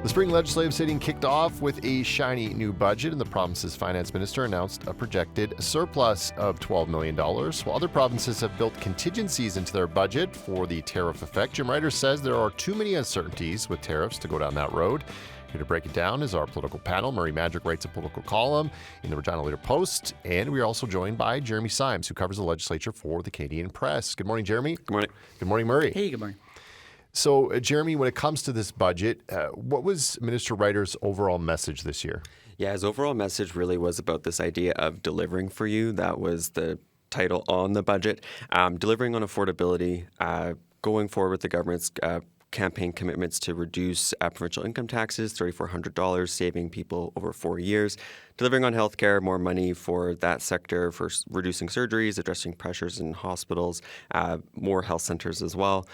The spring legislative sitting kicked off with a shiny new budget, and the province's finance minister announced a projected surplus of $12 million, while other provinces have built contingencies into their budget for the tariff effect. Jim Ryder says there are too many uncertainties with tariffs to go down that road. Here to break it down is our political panel. Murray Madrick writes a political column in the Regina Leader-Post, and we are also joined by Jeremy Symes, who covers the legislature for the Canadian Press. Good morning, Jeremy. Good morning. Good morning, Murray. Hey, good morning. So, Jeremy, when it comes to this budget, what was Minister Ryder's overall message this year? Yeah, his overall message really was about this idea of delivering for you. That was the title on the budget. Delivering on affordability, going forward with the government's campaign commitments to reduce provincial income taxes, $3,400, saving people over 4 years, delivering on healthcare, more money for that sector, for reducing surgeries, addressing pressures in hospitals, more health centers as well,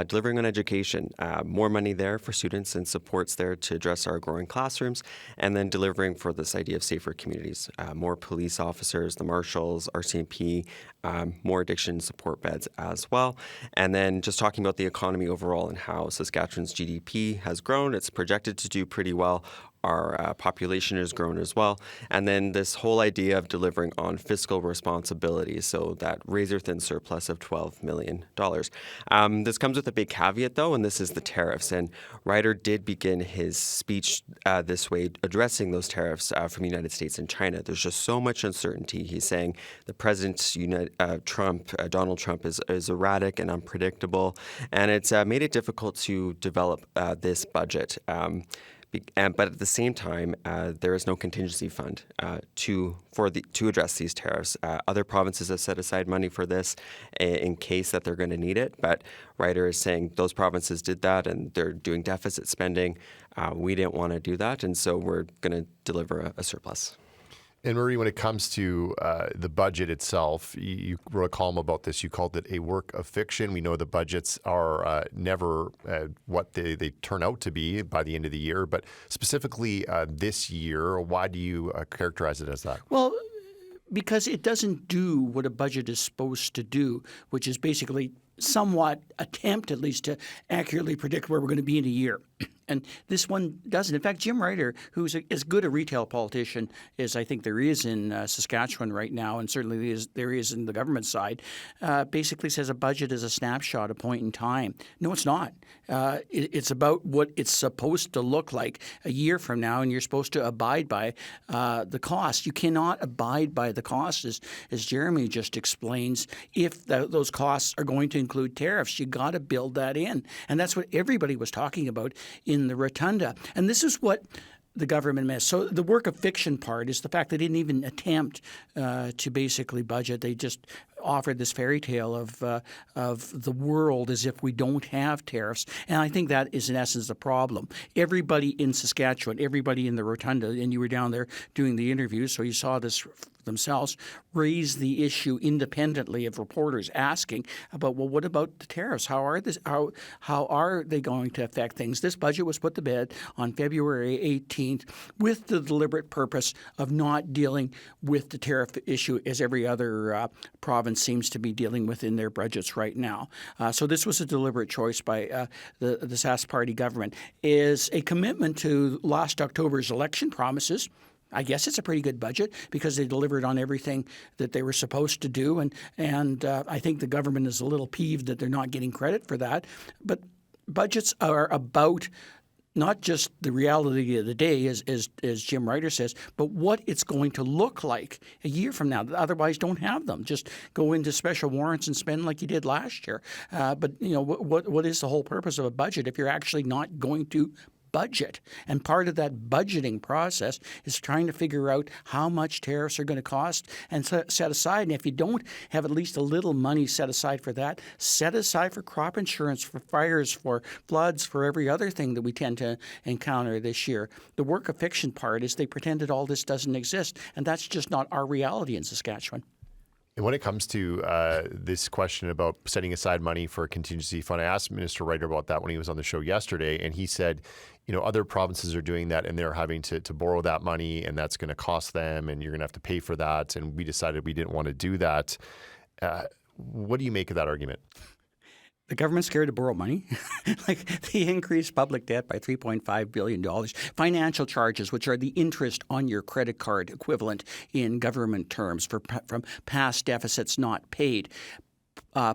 delivering on education, more money there for students and supports there to address our growing classrooms, and then delivering for this idea of safer communities, more police officers, the marshals, RCMP, more addiction support beds as well. And then just talking about the economy overall and how Saskatchewan's GDP has grown. It's projected to do pretty well. Our population has grown as well. And then this whole idea of delivering on fiscal responsibility, so that razor-thin surplus of $12 million. This comes with a big caveat, though, and this is the tariffs. And Ryder did begin his speech this way, addressing those tariffs from the United States and China. There's just so much uncertainty. He's saying the president, Donald Trump, is erratic and unpredictable, and it's made it difficult to develop this budget. But at the same time, there is no contingency fund to address these tariffs. Other provinces have set aside money for this in case that they're going to need it. But Ryder is saying those provinces did that, and they're doing deficit spending. We didn't want to do that, and so we're going to deliver a surplus. And Murray, when it comes to the budget itself, you wrote a column about this. You called it a work of fiction. We know the budgets are never what they turn out to be by the end of the year. But specifically this year, why do you characterize it as that? Well, because it doesn't do what a budget is supposed to do, which is basically somewhat attempt at least to accurately predict where we're going to be in a year. And this one doesn't. In fact, Jim Ryder, who's as good a retail politician as I think there is in Saskatchewan right now, and certainly there is in the government side, basically says a budget is a snapshot, a point in time. No, it's not. It's about what it's supposed to look like a year from now, and you're supposed to abide by the cost. You cannot abide by the costs, as Jeremy just explains, if those costs are going to include tariffs. You got to build that in. And that's what everybody was talking about in the Rotunda. And this is what the government missed. So the work of fiction part is the fact they didn't even attempt to basically budget. They just offered this fairy tale of the world as if we don't have tariffs. And I think that is in essence the problem. Everybody in Saskatchewan, everybody in the Rotunda, and you were down there doing the interview, so you saw this themselves, raised the issue independently of reporters asking about, well, what about the tariffs? How are they going to affect things? This budget was put to bed on February 18th with the deliberate purpose of not dealing with the tariff issue as every other province seems to be dealing with in their budgets right now. So this was a deliberate choice by the Sask Party government. Is a commitment to last October's election promises. I guess it's a pretty good budget because they delivered on everything that they were supposed to do. And I think the government is a little peeved that they're not getting credit for that. But budgets are about not just the reality of the day, as Jim Ryder says, but what it's going to look like a year from now. Otherwise, don't have them. Just go into special warrants and spend like you did last year. But you know what is the whole purpose of a budget if you're actually not going to budget? And part of that budgeting process is trying to figure out how much tariffs are going to cost and set aside. And if you don't have at least a little money set aside for that, set aside for crop insurance, for fires, for floods, for every other thing that we tend to encounter this year. The work of fiction part is they pretended all this doesn't exist, and that's just not our reality in Saskatchewan. And when it comes to this question about setting aside money for a contingency fund, I asked Minister Ryder about that when he was on the show yesterday, and he said, you know, other provinces are doing that and they're having to borrow that money, and that's going to cost them, and you're going to have to pay for that. And we decided we didn't want to do that. What do you make of that argument? The government's scared to borrow money. Like they increased public debt by $3.5 billion. Financial charges, which are the interest on your credit card equivalent in government terms from past deficits not paid,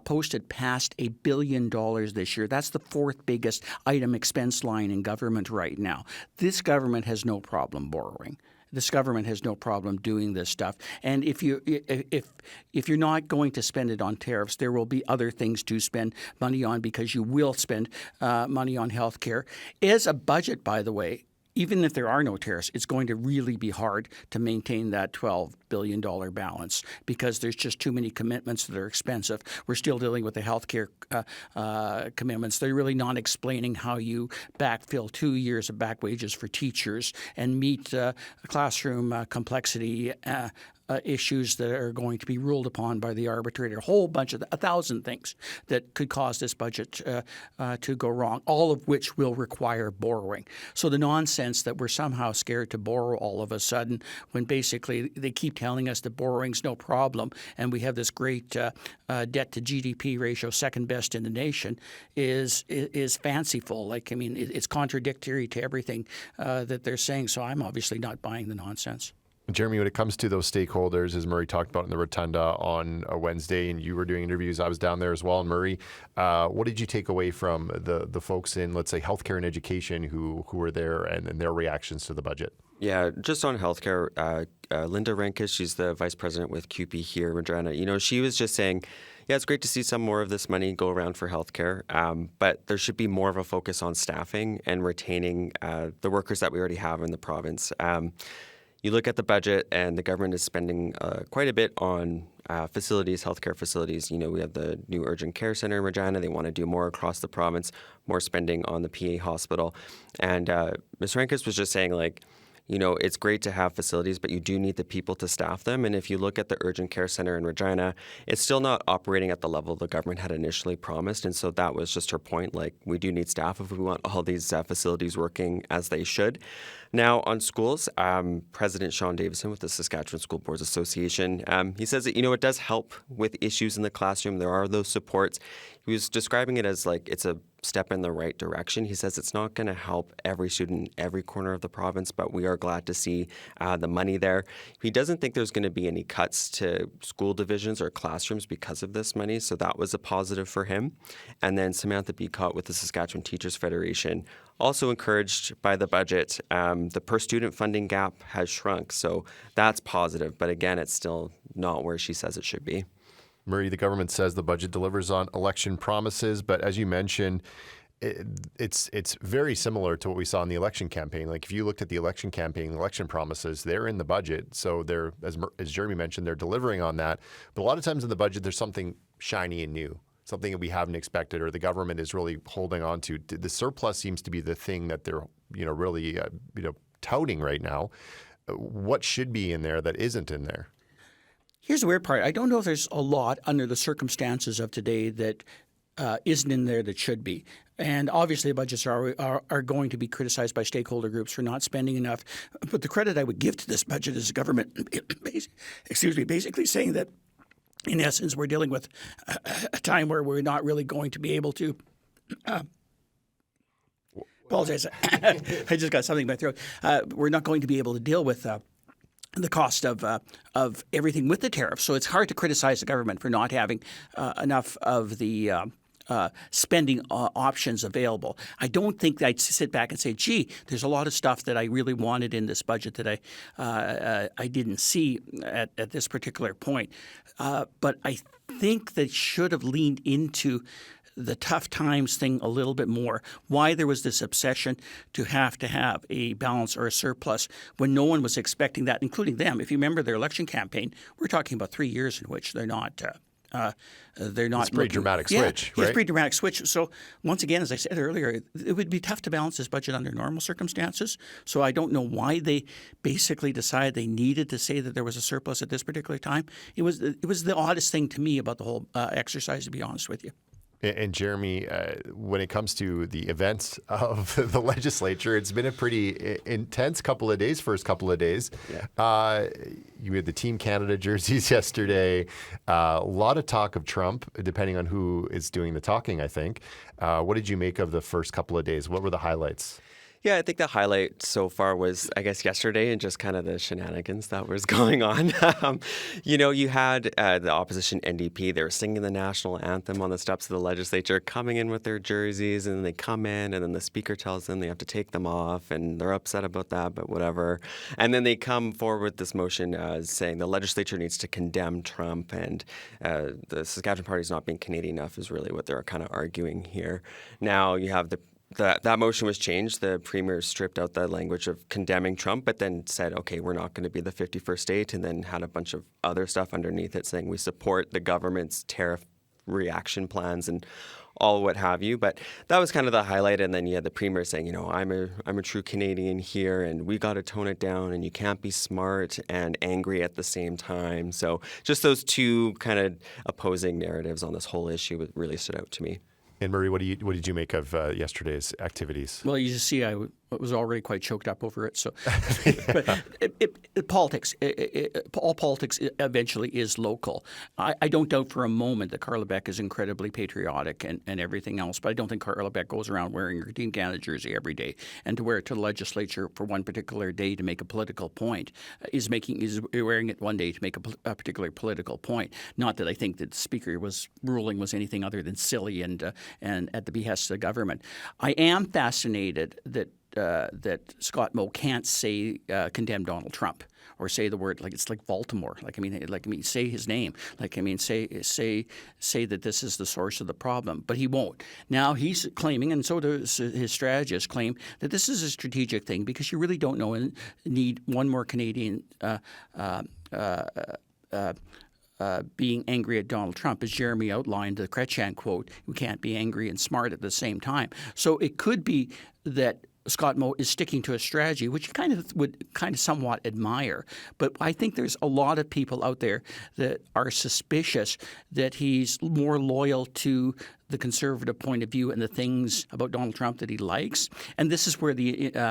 posted past $1 billion this year. That's the fourth biggest item expense line in government right now. This government has no problem borrowing. This government has no problem doing this stuff. And if you're not going to spend it on tariffs, there will be other things to spend money on because you will spend money on health care. As a budget, by the way, even if there are no tariffs, it's going to really be hard to maintain that $12 billion balance because there's just too many commitments that are expensive. We're still dealing with the healthcare commitments. They're really not explaining how you backfill 2 years of back wages for teachers and meet classroom complexity issues that are going to be ruled upon by the arbitrator. A whole bunch of 1,000 things that could cause this budget to go wrong, all of which will require borrowing. So the nonsense that we're somehow scared to borrow all of a sudden when basically they keep telling us that borrowing's no problem and we have this great debt to GDP ratio, second best in the nation, is fanciful. Like, I mean, it's contradictory to everything that they're saying. So I'm obviously not buying the nonsense. Jeremy, when it comes to those stakeholders, as Murray talked about in the Rotunda on a Wednesday, and you were doing interviews, I was down there as well. And Murray, what did you take away from the folks in, let's say, healthcare and education who were there and their reactions to the budget? Yeah, just on healthcare, Linda Rehnquist, she's the vice president with CUPE here in Regina. You know, she was just saying, yeah, it's great to see some more of this money go around for healthcare, but there should be more of a focus on staffing and retaining the workers that we already have in the province. You look at the budget, and the government is spending quite a bit on facilities, healthcare facilities. You know, we have the new urgent care center in Regina. They want to do more across the province, more spending on the PA hospital. And Ms. Rehnquist was just saying, like, you know, it's great to have facilities, but you do need the people to staff them. And if you look at the urgent care center in Regina, it's still not operating at the level the government had initially promised. And so that was just her point. Like, we do need staff if we want all these facilities working as they should. Now, on schools, President Sean Davison with the Saskatchewan School Boards Association, he says that, you know, it does help with issues in the classroom. There are those supports. He was describing it as like it's a step in the right direction. He says it's not going to help every student in every corner of the province, but we are glad to see the money there. He doesn't think there's going to be any cuts to school divisions or classrooms because of this money, so that was a positive for him. And then Samantha Beacott with the Saskatchewan Teachers Federation, also encouraged by the budget. The per-student funding gap has shrunk, so that's positive. But again, it's still not where she says it should be. Murray, the government says the budget delivers on election promises, but as you mentioned, it's very similar to what we saw in the election campaign. Like if you looked at the election campaign, election promises, they're in the budget. So they're, as Jeremy mentioned, they're delivering on that. But a lot of times in the budget, there's something shiny and new, something that we haven't expected or the government is really holding on to. The surplus seems to be the thing that they're really touting right now. What should be in there that isn't in there? Here's the weird part. I don't know if there's a lot under the circumstances of today that isn't in there that should be. And obviously budgets are going to be criticized by stakeholder groups for not spending enough. But the credit I would give to this budget is the government basically saying that in essence we're dealing with a time where we're not really going to be able to apologize. I just got something in my throat. We're not going to be able to deal with the cost of everything with the tariffs. So it's hard to criticize the government for not having enough of the spending options available. I don't think I'd sit back and say, gee, there's a lot of stuff that I really wanted in this budget that I didn't see at this particular point. But I think that should have leaned into the tough times thing a little bit more, why there was this obsession to have a balance or a surplus when no one was expecting that, including them. If you remember their election campaign, we're talking about 3 years in which they're not It's a pretty dramatic switch, right? It's a pretty dramatic switch. So once again, as I said earlier, it would be tough to balance this budget under normal circumstances. So I don't know why they basically decided they needed to say that there was a surplus at this particular time. It was the oddest thing to me about the whole exercise, to be honest with you. And Jeremy, when it comes to the events of the legislature, it's been a pretty intense first couple of days. Yeah. You had the Team Canada jerseys yesterday. A lot of talk of Trump, depending on who is doing the talking, I think. What did you make of the first couple of days? What were the highlights? Yeah, I think the highlight so far was, I guess, yesterday and just kind of the shenanigans that was going on. You had the opposition NDP. They were singing the national anthem on the steps of the legislature, coming in with their jerseys, and then they come in, and then the speaker tells them they have to take them off, and they're upset about that, but whatever. And then they come forward with this motion saying the legislature needs to condemn Trump, and the Saskatchewan Party is not being Canadian enough is really what they're kind of arguing here. Now you have that motion was changed. The premier stripped out the language of condemning Trump, but then said, okay, we're not going to be the 51st state, and then had a bunch of other stuff underneath it saying we support the government's tariff reaction plans and all what have you. But that was kind of the highlight. And then you had the premier saying, I'm a true Canadian here, and we got to tone it down, and you can't be smart and angry at the same time. So just those two kind of opposing narratives on this whole issue really stood out to me. And Murray, what did you make of yesterday's activities? Well, you just see, I was already quite choked up over it. So, but politics, all politics eventually is local. I don't doubt for a moment that Carla Beck is incredibly patriotic and everything else, but I don't think Carla Beck goes around wearing her Team Canada jersey every day. And to wear it to the legislature for one particular day to make a political point is wearing it one day to make a particular political point. Not that I think that the speaker ruling was anything other than silly and at the behest of the government. I am fascinated that Scott Moe can't say condemn Donald Trump or say the word it's like Baltimore. Say his name. Say that this is the source of the problem, but he won't. Now he's claiming, and so does his strategists claim, that this is a strategic thing because you really don't know and need one more Canadian being angry at Donald Trump. As Jeremy outlined, the Chrétien quote, "We can't be angry and smart at the same time." So it could be that Scott Moe is sticking to a strategy, which you would somewhat admire. But I think there's a lot of people out there that are suspicious that he's more loyal to the conservative point of view and the things about Donald Trump that he likes. And this is where this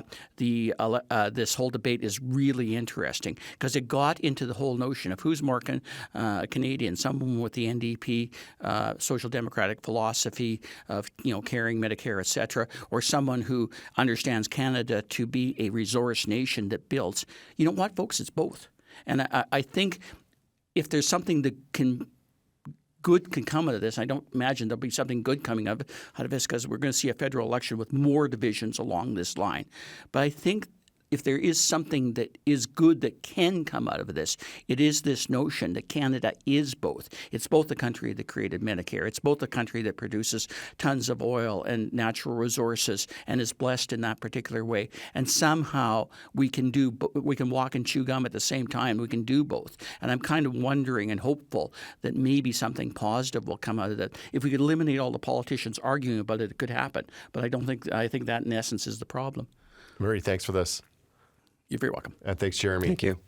whole debate is really interesting because it got into the whole notion of who's more Canadian, someone with the NDP social democratic philosophy of carrying Medicare, et cetera, or someone who understands Canada to be a resource nation that builds. You know what, folks? It's both. And I think if there's something that good can come out of this. I don't imagine there'll be something good coming out of this because we're going to see a federal election with more divisions along this line. But I think if there is something that is good that can come out of this, it is this notion that Canada is both. It's both the country that created Medicare. It's both the country that produces tons of oil and natural resources and is blessed in that particular way. And somehow we can walk and chew gum at the same time. We can do both. And I'm kind of wondering and hopeful that maybe something positive will come out of that. If we could eliminate all the politicians arguing about it, it could happen. But I think that in essence is the problem. Murray, thanks for this. You're very welcome. And thanks, Jeremy. Thank you.